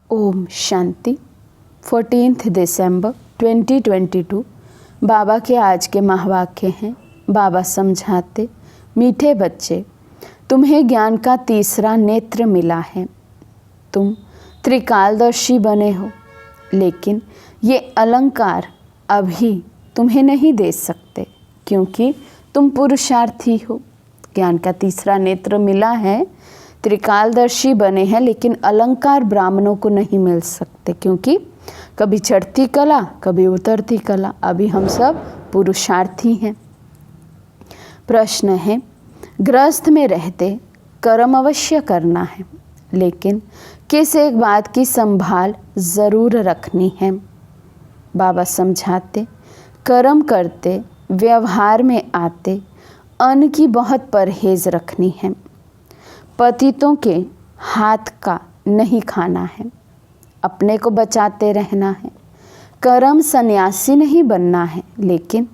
ओम शांति। 14 दिसंबर 2022 बाबा के आज के महावाक्य हैं। बाबा समझाते, मीठे बच्चे, तुम्हें ज्ञान का तीसरा नेत्र मिला है। तुम त्रिकालदर्शी बने हो, लेकिन ये अलंकार अभी तुम्हें नहीं दे सकते, क्योंकि तुम पुरुषार्थी हो। ज्ञान का तीसरा नेत्र मिला है, त्रिकालदर्शी बने हैं, लेकिन अलंकार ब्राह्मणों को नहीं मिल सकते, क्योंकि कभी चढ़ती कला कभी उतरती कला। अभी हम सब पुरुषार्थी हैं। प्रश्न है, गृहस्थ में रहते कर्म अवश्य करना है, लेकिन किस एक बात की संभाल ज़रूर रखनी है। बाबा समझाते, कर्म करते व्यवहार में आते अन्न की बहुत परहेज रखनी है। पतितों के हाथ का नहीं खाना है, अपने को बचाते रहना है। कर्म सन्यासी नहीं बनना है, लेकिन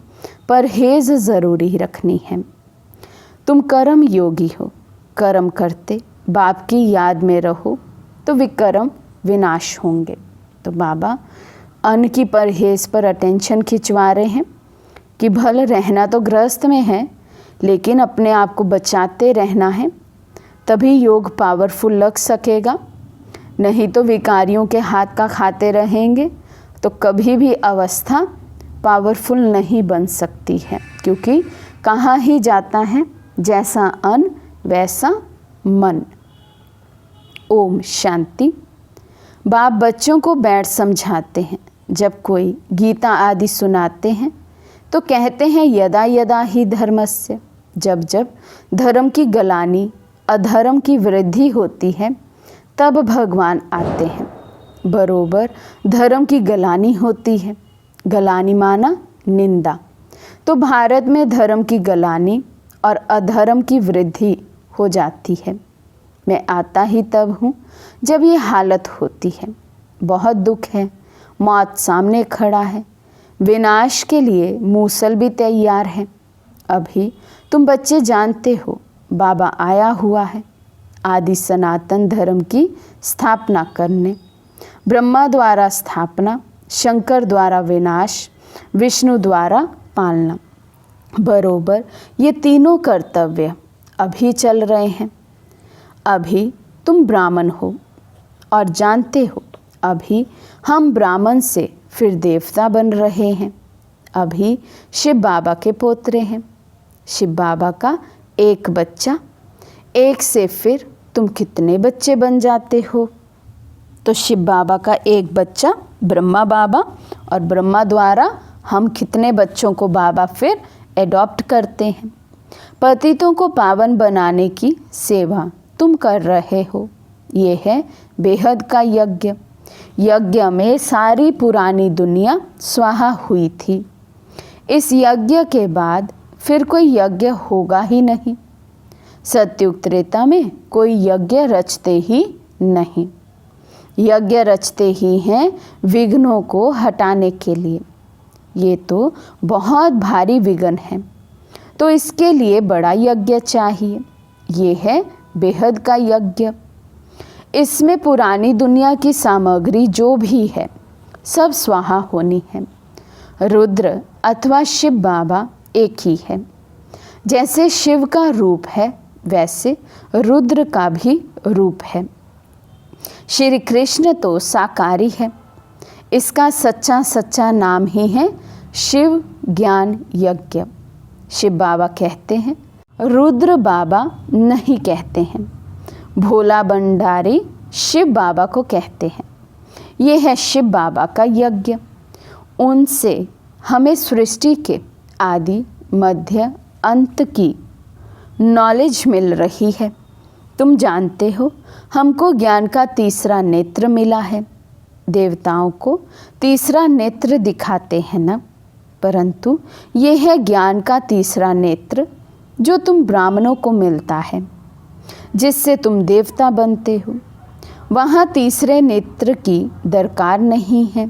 परहेज ज़रूरी रखनी है। तुम कर्म योगी हो, कर्म करते बाप की याद में रहो तो विकर्म विनाश होंगे। तो बाबा अन्न की परहेज पर अटेंशन खिंचवा रहे हैं कि भले रहना तो गृहस्थ में है, लेकिन अपने आप को बचाते रहना है, तभी योग पावरफुल लग सकेगा। नहीं तो विकारियों के हाथ का खाते रहेंगे तो कभी भी अवस्था पावरफुल नहीं बन सकती है, क्योंकि कहाँ ही जाता है जैसा अन्न वैसा मन। ओम शांति। बाप बच्चों को बैठ समझाते हैं। जब कोई गीता आदि सुनाते हैं तो कहते हैं यदा यदा ही धर्मस्य। जब जब धर्म की गलानी अधर्म की वृद्धि होती है, तब भगवान आते हैं। बरोबर धर्म की गलानी होती है। गलानी माना निंदा। तो भारत में धर्म की गलानी और अधर्म की वृद्धि हो जाती है। मैं आता ही तब हूँ जब ये हालत होती है। बहुत दुख है, मौत सामने खड़ा है, विनाश के लिए मूसल भी तैयार है। अभी तुम बच्चे जानते हो, बाबा आया हुआ है आदि सनातन धर्म की स्थापना करने। ब्रह्मा द्वारा स्थापना, शंकर द्वारा विनाश, विष्णु द्वारा पालना। बरोबर ये तीनों कर्तव्य अभी चल रहे हैं। अभी तुम ब्राह्मण हो और जानते हो, अभी हम ब्राह्मण से फिर देवता बन रहे हैं। अभी शिव बाबा के पोतरे हैं। शिव बाबा का एक बच्चा, एक से फिर तुम कितने बच्चे बन जाते हो। तो शिव बाबा का एक बच्चा ब्रह्मा बाबा, और ब्रह्मा द्वारा हम कितने बच्चों को बाबा फिर एडॉप्ट करते हैं। पतितों को पावन बनाने की सेवा तुम कर रहे हो। ये है बेहद का यज्ञ। यज्ञ में सारी पुरानी दुनिया स्वाहा हुई थी। इस यज्ञ के बाद फिर कोई यज्ञ होगा ही नहीं। सत्युग त्रेता में कोई यज्ञ रचते ही नहीं। यज्ञ रचते ही हैं विघ्नों को हटाने के लिए। ये तो बहुत भारी विघ्न है, तो इसके लिए बड़ा यज्ञ चाहिए। ये है बेहद का यज्ञ। इसमें पुरानी दुनिया की सामग्री जो भी है सब स्वाहा होनी है। रुद्र अथवा शिव बाबा एक ही है। जैसे शिव का रूप है, वैसे रुद्र का भी रूप है। श्री कृष्ण तो साकारी है। इसका सच्चा सच्चा नाम ही है शिव ज्ञान यज्ञ। शिव बाबा कहते हैं, रुद्र बाबा नहीं कहते हैं। भोला भंडारी शिव बाबा को कहते हैं। ये है शिव बाबा का यज्ञ। उनसे हमें सृष्टि के आदि मध्य अंत की नॉलेज मिल रही है। तुम जानते हो, हमको ज्ञान का तीसरा नेत्र मिला है। देवताओं को तीसरा नेत्र दिखाते हैं ना, परंतु ये है ज्ञान का तीसरा नेत्र जो तुम ब्राह्मणों को मिलता है, जिससे तुम देवता बनते हो। वहाँ तीसरे नेत्र की दरकार नहीं है,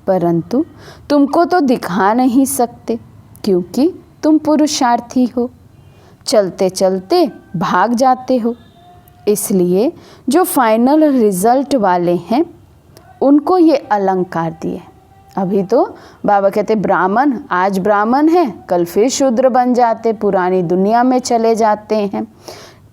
परंतु तुमको तो दिखा नहीं सकते, क्योंकि तुम पुरुषार्थी हो। चलते चलते भाग जाते हो। इसलिए जो फाइनल रिजल्ट वाले हैं उनको ये अलंकार दिए। अभी तो बाबा कहते ब्राह्मण, आज ब्राह्मण है, कल फिर शूद्र बन जाते, पुरानी दुनिया में चले जाते हैं।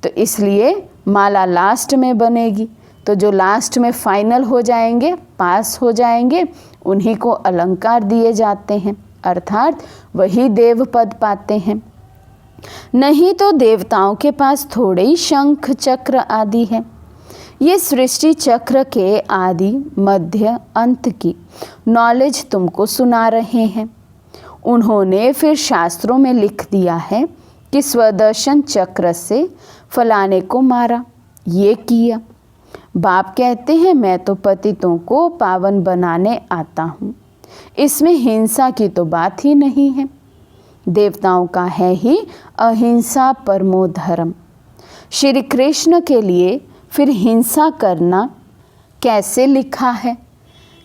तो इसलिए माला लास्ट में बनेगी, तो जो लास्ट में फाइनल हो जाएंगे, पास हो जाएंगे, उन्हीं को अलंकार दिए जाते हैं, अर्थात वही देव पद पाते हैं। नहीं तो देवताओं के पास थोड़े ही शंख चक्र आदि है। ये सृष्टि चक्र के आदि मध्य अंत की नॉलेज तुमको सुना रहे हैं। उन्होंने फिर शास्त्रों में लिख दिया है कि स्वदर्शन चक्र से फलाने को मारा, ये किया। बाप कहते हैं मैं तो पतितों को पावन बनाने आता हूँ, इसमें हिंसा की तो बात ही नहीं है। देवताओं का है ही अहिंसा परमो धर्म। श्री कृष्ण के लिए फिर हिंसा करना कैसे लिखा है,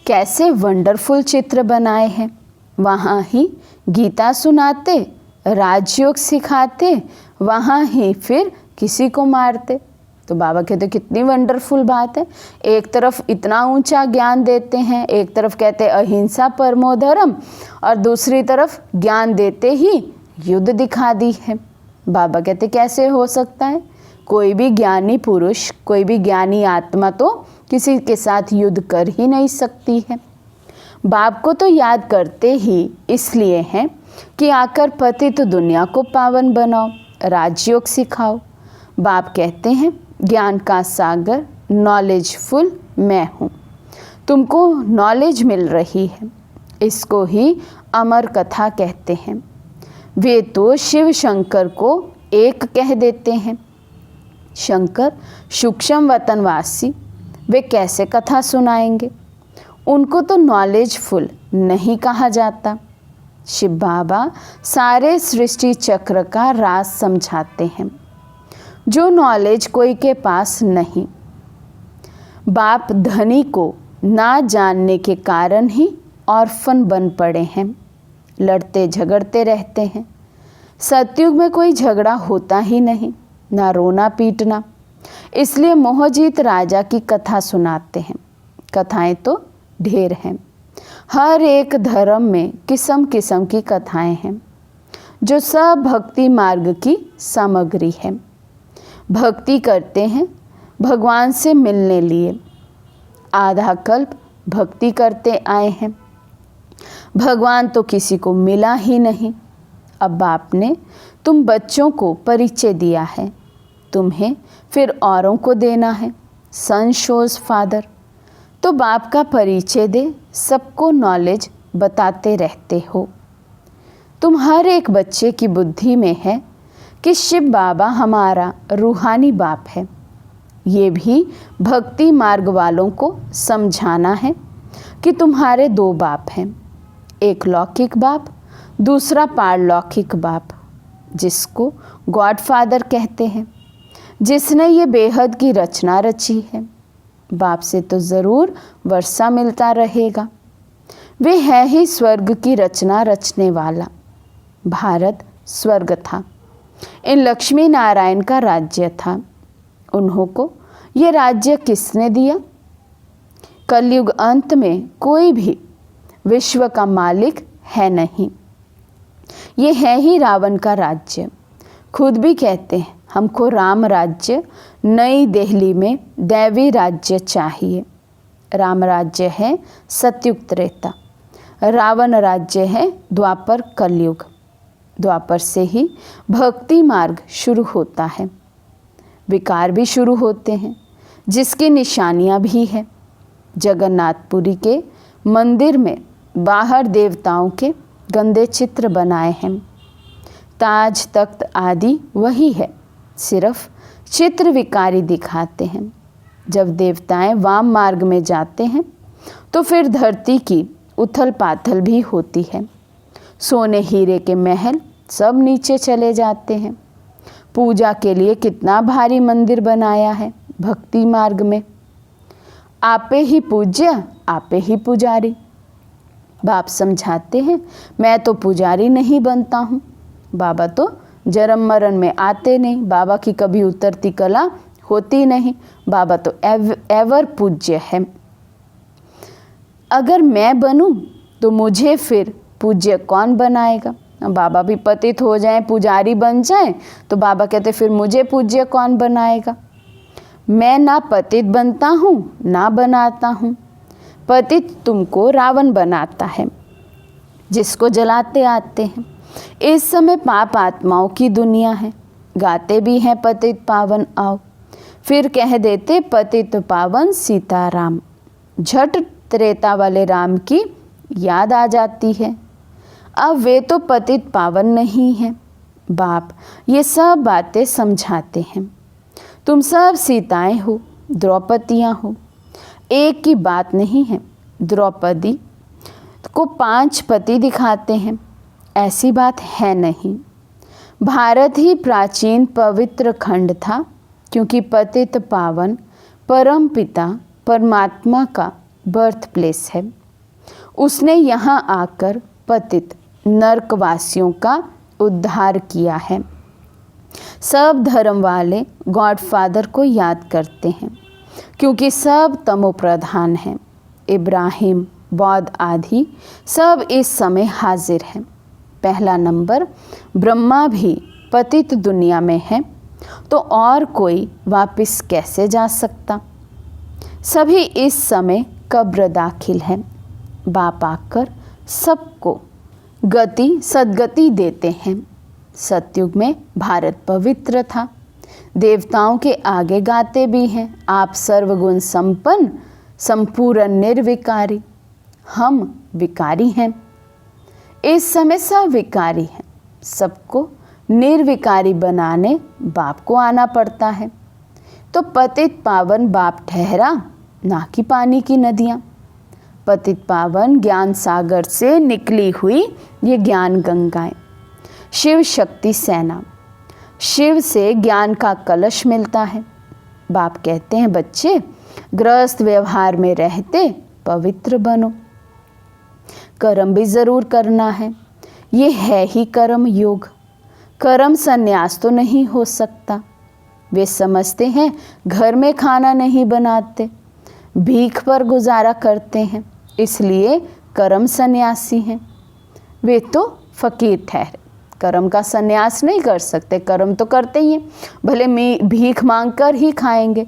कैसे वंडरफुल चित्र बनाए हैं। वहाँ ही गीता सुनाते, राजयोग सिखाते, वहाँ ही फिर किसी को मारते। तो बाबा कहते कितनी वंडरफुल बात है। एक तरफ इतना ऊंचा ज्ञान देते हैं, एक तरफ कहते अहिंसा परमो धर्म, और दूसरी तरफ ज्ञान देते ही युद्ध दिखा दी है। बाबा कहते कैसे हो सकता है? कोई भी ज्ञानी पुरुष, कोई भी ज्ञानी आत्मा तो किसी के साथ युद्ध कर ही नहीं सकती है। बाप को तो याद करते ही इसलिए हैं कि आकर पतित दुनिया को पावन बनाओ, राजयोग सिखाओ। बाप कहते हैं ज्ञान का सागर नॉलेजफुल मैं हूँ, तुमको नॉलेज मिल रही है, इसको ही अमर कथा कहते हैं। वे तो शिव शंकर को एक कह देते हैं। शंकर सूक्ष्म वतनवासी, वे कैसे कथा सुनाएंगे? उनको तो नॉलेजफुल नहीं कहा जाता। शिव बाबा सारे सृष्टि चक्र का राज समझाते हैं, जो नॉलेज कोई के पास नहीं। बाप धनी को ना जानने के कारण ही ऑर्फन बन पड़े हैं, लड़ते झगड़ते रहते हैं। सतयुग में कोई झगड़ा होता ही नहीं, ना रोना पीटना, इसलिए मोहजीत राजा की कथा सुनाते हैं। कथाएं तो ढेर हैं, हर एक धर्म में किस्म किस्म की कथाएं हैं, जो सब भक्ति मार्ग की सामग्री है। भक्ति करते हैं भगवान से मिलने लिए, आधा कल्प भक्ति करते आए हैं, भगवान तो किसी को मिला ही नहीं। अब बाप ने तुम बच्चों को परिचय दिया है, तुम्हें फिर औरों को देना है। सन शोज फादर, तो बाप का परिचय दे, सबको नॉलेज बताते रहते हो। तुम हर एक बच्चे की बुद्धि में है कि शिव बाबा हमारा रूहानी बाप है। ये भी भक्ति मार्ग वालों को समझाना है कि तुम्हारे दो बाप हैं, एक लौकिक बाप, दूसरा पारलौकिक बाप, जिसको गॉड फादर कहते हैं, जिसने ये बेहद की रचना रची है। बाप से तो ज़रूर वर्षा मिलता रहेगा। वे है ही स्वर्ग की रचना रचने वाला। भारत स्वर्ग था, इन लक्ष्मी नारायण का राज्य था। उन्हों को ये राज्य किसने दिया? कलयुग अंत में कोई भी विश्व का मालिक है नहीं, ये है ही रावण का राज्य। खुद भी कहते हैं हमको राम राज्य नई दिल्ली में दैवी राज्य चाहिए। राम राज्य है सतयुग त्रेता, रावण राज्य है द्वापर कलयुग। द्वापर से ही भक्ति मार्ग शुरू होता है, विकार भी शुरू होते हैं, जिसकी निशानियाँ भी हैं। जगन्नाथपुरी के मंदिर में बाहर देवताओं के गंदे चित्र बनाए हैं। ताज तख्त आदि वही है, सिर्फ चित्र विकारी दिखाते हैं। जब देवताएं वाम मार्ग में जाते हैं तो फिर धरती की उथल पाथल भी होती है। सोने हीरे के महल सब नीचे चले जाते हैं। पूजा के लिए कितना भारी मंदिर बनाया है भक्ति मार्ग में। आपे ही पूज्य, आपे ही पुजारी। बाप समझाते हैं मैं तो पुजारी नहीं बनता हूँ। बाबा तो जन्म मरण में आते नहीं, बाबा की कभी उतरती कला होती नहीं। बाबा तो एवर पूज्य है। अगर मैं बनूं तो मुझे फिर पूज्य कौन बनाएगा। बाबा भी पतित हो जाएं, पुजारी बन जाएं, तो बाबा कहते फिर मुझे पूज्य कौन बनाएगा। मैं ना पतित बनता हूँ ना बनाता हूँ। पतित तुमको रावण बनाता है, जिसको जलाते आते हैं। इस समय पाप आत्माओं की दुनिया है, गाते भी हैं पतित पावन आओ। फिर कह देते पतित पावन सीताराम। झट त्रेता वाले राम की याद आ जाती है। अब वे तो पतित पावन नहीं हैं। बाप ये सब बातें समझाते हैं। तुम सब सीताएं हो, द्रौपदियाँ हो, एक की बात नहीं है। द्रौपदी को 5 पति दिखाते हैं, ऐसी बात है नहीं। भारत ही प्राचीन पवित्र खंड था, क्योंकि पतित पावन परम पिता परमात्मा का बर्थ प्लेस है। उसने यहाँ आकर पतित नरकवासियों का उद्धार किया है। सब धर्म वाले गॉडफादर को याद करते हैं, क्योंकि सब तमो प्रधान हैं। इब्राहिम, बौद्ध आदि सब इस समय हाजिर हैं। पहला नंबर ब्रह्मा भी पतित दुनिया में है, तो और कोई वापस कैसे जा सकता। सभी इस समय कब्र दाखिल हैं। बाप आकर सबको गति सद्गति देते हैं। सतयुग में भारत पवित्र था। देवताओं के आगे गाते भी हैं, आप सर्वगुण संपन्न संपूर्ण निर्विकारी। हम विकारी हैं। इस समय सब विकारी हैं। सबको निर्विकारी बनाने बाप को आना पड़ता है। तो पतित पावन बाप ठहरा, ना कि पानी की नदियाँ। पतित पावन ज्ञान सागर से निकली हुई ये ज्ञान गंगाएं। शिव शक्ति सेना, शिव से ज्ञान का कलश मिलता है। बाप कहते हैं बच्चे, गृहस्थ व्यवहार में रहते पवित्र बनो। कर्म भी जरूर करना है, ये है ही कर्म योग। कर्म संन्यास तो नहीं हो सकता। वे समझते हैं घर में खाना नहीं बनाते, भीख पर गुजारा करते हैं, इसलिए कर्म सन्यासी हैं। वे तो फकीर ठहरे, कर्म का सन्यास नहीं कर सकते। कर्म तो करते ही हैं, भले भीख मांग कर ही खाएंगे,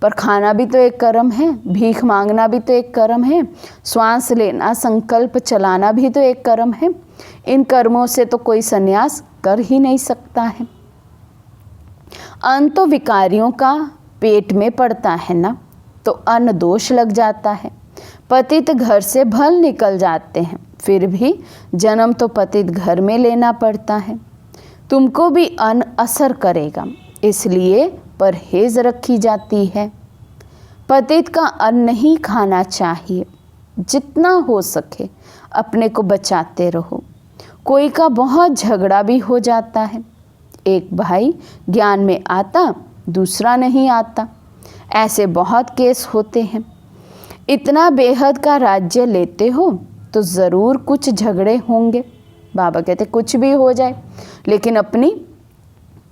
पर खाना भी तो एक कर्म है, भीख मांगना भी तो एक कर्म है, श्वास लेना, संकल्प चलाना भी तो एक कर्म है। इन कर्मों से तो कोई सन्यास कर ही नहीं सकता है। अन्न तो विकारियों का पेट में पड़ता है ना, तो अन्न दोष लग जाता है। पतित घर से भल निकल जाते हैं, फिर भी जन्म तो पतित घर में लेना पड़ता है। तुमको भी अन्न असर करेगा, इसलिए परहेज रखी जाती है। पतित का अन्न नहीं खाना चाहिए। जितना हो सके अपने को बचाते रहो। कोई का बहुत झगड़ा भी हो जाता है। एक भाई ज्ञान में आता, दूसरा नहीं आता, ऐसे बहुत केस होते हैं। इतना बेहद का राज्य लेते हो तो ज़रूर कुछ झगड़े होंगे। बाबा कहते कुछ भी हो जाए, लेकिन अपनी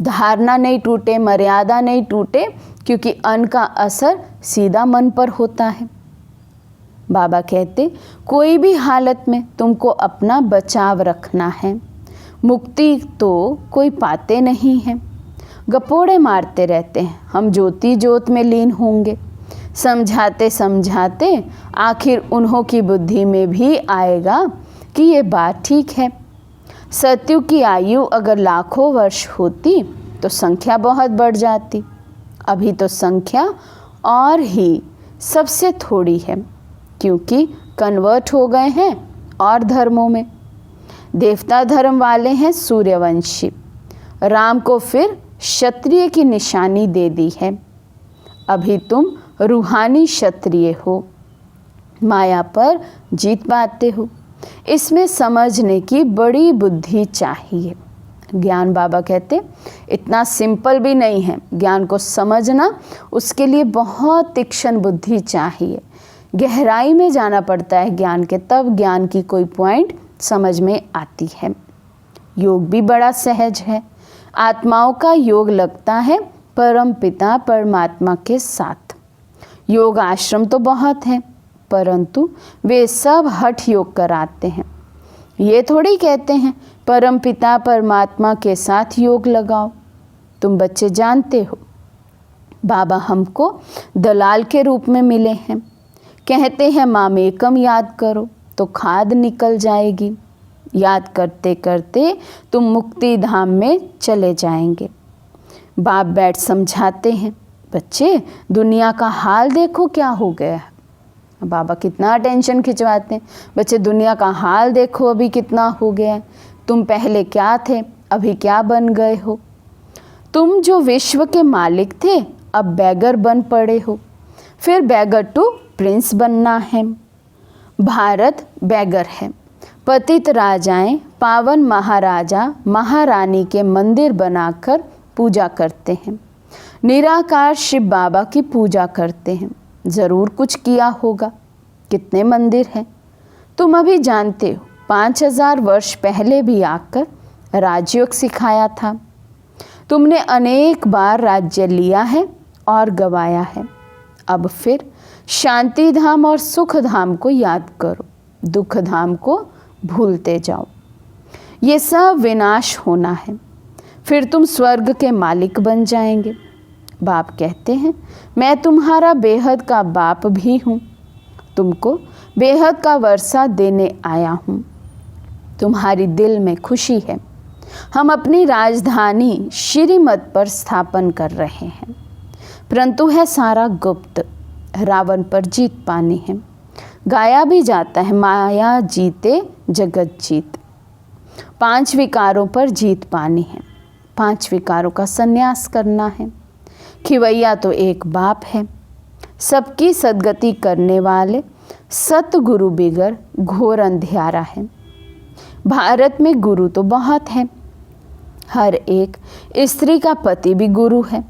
धारणा नहीं टूटे, मर्यादा नहीं टूटे, क्योंकि अन्न का असर सीधा मन पर होता है। बाबा कहते कोई भी हालत में तुमको अपना बचाव रखना है। मुक्ति तो कोई पाते नहीं हैं, गपोड़े मारते रहते हैं, हम ज्योति ज्योत में लीन होंगे। समझाते समझाते आखिर उन्हों की बुद्धि में भी आएगा कि ये बात ठीक है। सतयुग की आयु अगर लाखों वर्ष होती तो संख्या बहुत बढ़ जाती। अभी तो संख्या और ही सबसे थोड़ी है, क्योंकि कन्वर्ट हो गए हैं और धर्मों में। देवता धर्म वाले हैं सूर्यवंशी, राम को फिर क्षत्रिय की निशानी दे दी है। अभी तुम रूहानी क्षत्रिय हो, माया पर जीत पाते हो। इसमें समझने की बड़ी बुद्धि चाहिए। ज्ञान बाबा कहते इतना सिंपल भी नहीं है। ज्ञान को समझना, उसके लिए बहुत तीक्ष्ण बुद्धि चाहिए। गहराई में जाना पड़ता है ज्ञान के, तब ज्ञान की कोई पॉइंट समझ में आती है। योग भी बड़ा सहज है। आत्माओं का योग लगता है परम पिता परमात्मा के साथ। योग आश्रम तो बहुत हैं, परंतु वे सब हठ योग कराते हैं। ये थोड़ी कहते हैं परमपिता परमात्मा के साथ योग लगाओ। तुम बच्चे जानते हो बाबा हमको दलाल के रूप में मिले हैं। कहते हैं मामेकम याद करो तो खाद निकल जाएगी। याद करते करते तुम मुक्ति धाम में चले जाएंगे। बाप बैठ समझाते हैं, बच्चे दुनिया का हाल देखो क्या हो गया है। बाबा कितना टेंशन खिंचवाते हैं, बच्चे दुनिया का हाल देखो अभी कितना हो गया है। तुम पहले क्या थे, अभी क्या बन गए हो। तुम जो विश्व के मालिक थे अब बैगर बन पड़े हो। फिर बैगर टू प्रिंस बनना है। भारत बैगर है। पतित राजाएं पावन महाराजा महारानी के मंदिर बनाकर पूजा करते हैं। निराकार शिव बाबा की पूजा करते हैं। ज़रूर कुछ किया होगा। कितने मंदिर हैं तुम अभी जानते हो। 5000 वर्ष पहले भी आकर राजयोग सिखाया था। तुमने अनेक बार राज्य लिया है और गवाया है। अब फिर शांति धाम और सुख धाम को याद करो, दुख धाम को भूलते जाओ। ये सब विनाश होना है। फिर तुम स्वर्ग के मालिक बन जाएंगे। बाप कहते हैं मैं तुम्हारा बेहद का बाप भी हूँ। तुमको बेहद का वर्षा देने आया हूँ। तुम्हारी दिल में खुशी है। हम अपनी राजधानी श्रीमत पर स्थापन कर रहे हैं, परंतु है सारा गुप्त। रावण पर जीत पानी है। गाया भी जाता है माया जीते जगत जीत। 5 विकारों पर जीत पानी है। 5 विकारों का संन्यास करना है। खिवैया तो एक बाप है। सबकी सद्गति करने वाले सतगुरु बिगर घोर अंधियारा है। भारत में गुरु तो बहुत है। हर एक स्त्री का पति भी गुरु है।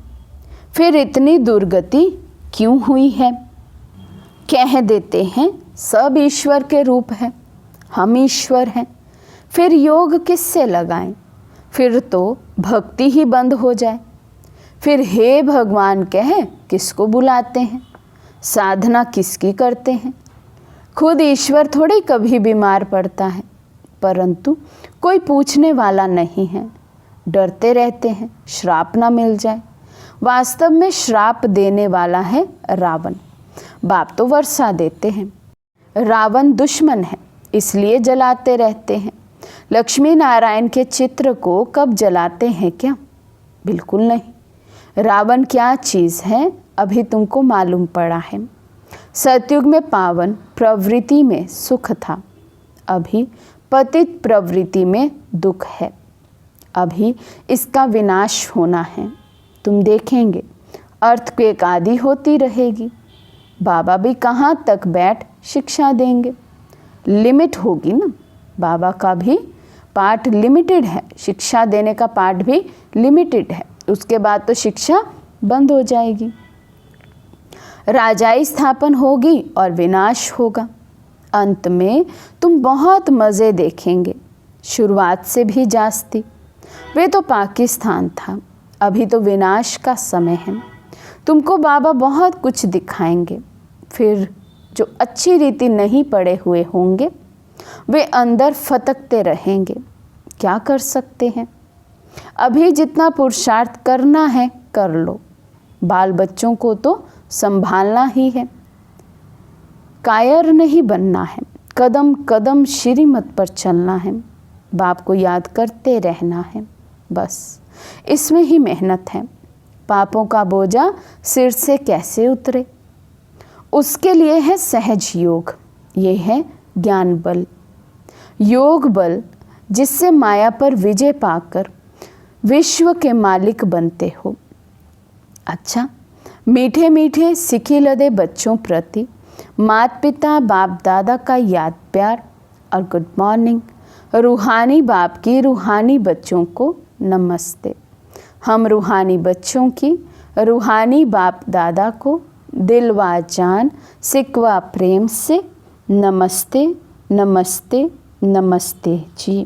फिर इतनी दुर्गति क्यों हुई है। कह देते हैं सब ईश्वर के रूप है, हम ईश्वर हैं। फिर योग किससे लगाएं। फिर तो भक्ति ही बंद हो जाए। फिर हे भगवान कह किसको बुलाते हैं। साधना किसकी करते हैं। खुद ईश्वर थोड़ी कभी बीमार पड़ता है, परंतु कोई पूछने वाला नहीं है। डरते रहते हैं श्राप ना मिल जाए। वास्तव में श्राप देने वाला है रावण। बाप तो वर्षा देते हैं। रावण दुश्मन है, इसलिए जलाते रहते हैं। लक्ष्मी नारायण के चित्र को कब जलाते हैं क्या? बिल्कुल नहीं। रावण क्या चीज़ है अभी तुमको मालूम पड़ा है। सतयुग में पावन प्रवृत्ति में सुख था, अभी पतित प्रवृत्ति में दुख है। अभी इसका विनाश होना है। तुम देखेंगे अर्थक्वेक आदि होती रहेगी। बाबा भी कहाँ तक बैठ शिक्षा देंगे। लिमिट होगी ना। बाबा का भी पाठ लिमिटेड है, शिक्षा देने का पाठ भी लिमिटेड है। उसके बाद तो शिक्षा बंद हो जाएगी। राजाई स्थापन होगी और विनाश होगा। अंत में तुम बहुत मज़े देखेंगे, शुरुआत से भी जास्ती। वे तो पाकिस्तान था, अभी तो विनाश का समय है। तुमको बाबा बहुत कुछ दिखाएंगे। फिर जो अच्छी रीति नहीं पड़े हुए होंगे वे अंदर फटकते रहेंगे। क्या कर सकते हैं। अभी जितना पुरुषार्थ करना है कर लो। बाल बच्चों को तो संभालना ही है। कायर नहीं बनना है। कदम कदम श्रीमत पर चलना है। बाप को याद करते रहना है। बस इसमें ही मेहनत है। पापों का बोझा सिर से कैसे उतरे, उसके लिए है सहज योग। ये है ज्ञान बल, योग बल, जिससे माया पर विजय पाकर विश्व के मालिक बनते हो। अच्छा, मीठे मीठे सिखी लदे बच्चों प्रति माता पिता बाप दादा का याद प्यार और गुड मॉर्निंग। रूहानी बाप की रूहानी बच्चों को नमस्ते। हम रूहानी बच्चों की रूहानी बाप दादा को दिल व जान सिकवा प्रेम से नमस्ते नमस्ते नमस्ते जी।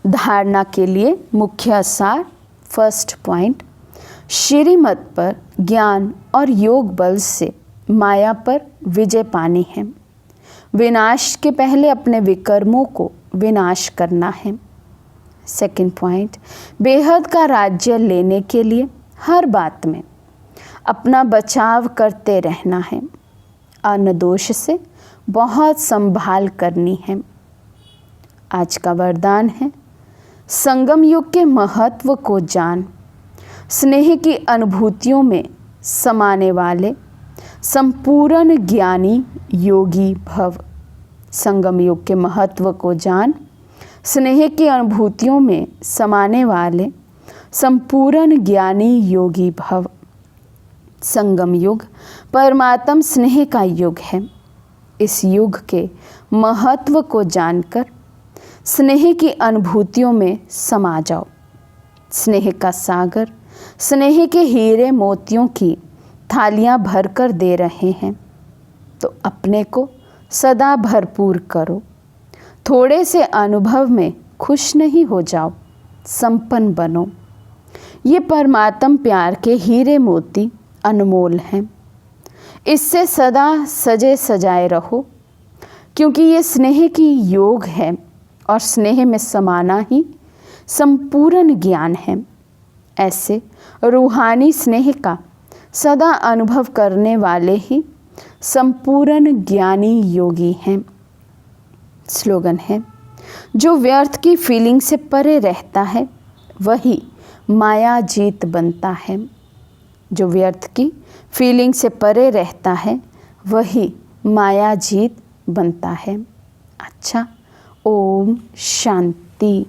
धारणा के लिए मुख्य सार। फर्स्ट पॉइंट, श्रीमत पर ज्ञान और योग बल से माया पर विजय पानी है। विनाश के पहले अपने विकर्मों को विनाश करना है। सेकंड पॉइंट, बेहद का राज्य लेने के लिए हर बात में अपना बचाव करते रहना है। अन्न दोष से बहुत संभाल करनी है। आज का वरदान है, संगम युग के महत्व को जान, स्नेह की अनुभूतियों में समाने वाले संपूर्ण ज्ञानी योगी भव। संगम युग के महत्व को जान, स्नेह की अनुभूतियों में समाने वाले संपूर्ण ज्ञानी योगी भव। संगम युग परमात्म स्नेह का युग है। इस युग के महत्व को जानकर स्नेह की अनुभूतियों में समा जाओ। स्नेह का सागर स्नेह के हीरे मोतियों की थालियां भरकर दे रहे हैं, तो अपने को सदा भरपूर करो। थोड़े से अनुभव में खुश नहीं हो जाओ, संपन्न बनो। ये परमात्म प्यार के हीरे मोती अनमोल हैं। इससे सदा सजे सजाए रहो, क्योंकि ये स्नेह की योग है और स्नेह में समाना ही संपूर्ण ज्ञान है। ऐसे रूहानी स्नेह का सदा अनुभव करने वाले ही संपूर्ण ज्ञानी योगी हैं। स्लोगन है, जो व्यर्थ की फीलिंग से परे रहता है वही माया जीत बनता है। जो व्यर्थ की फीलिंग से परे रहता है वही माया जीत बनता है। अच्छा, ओम शांति।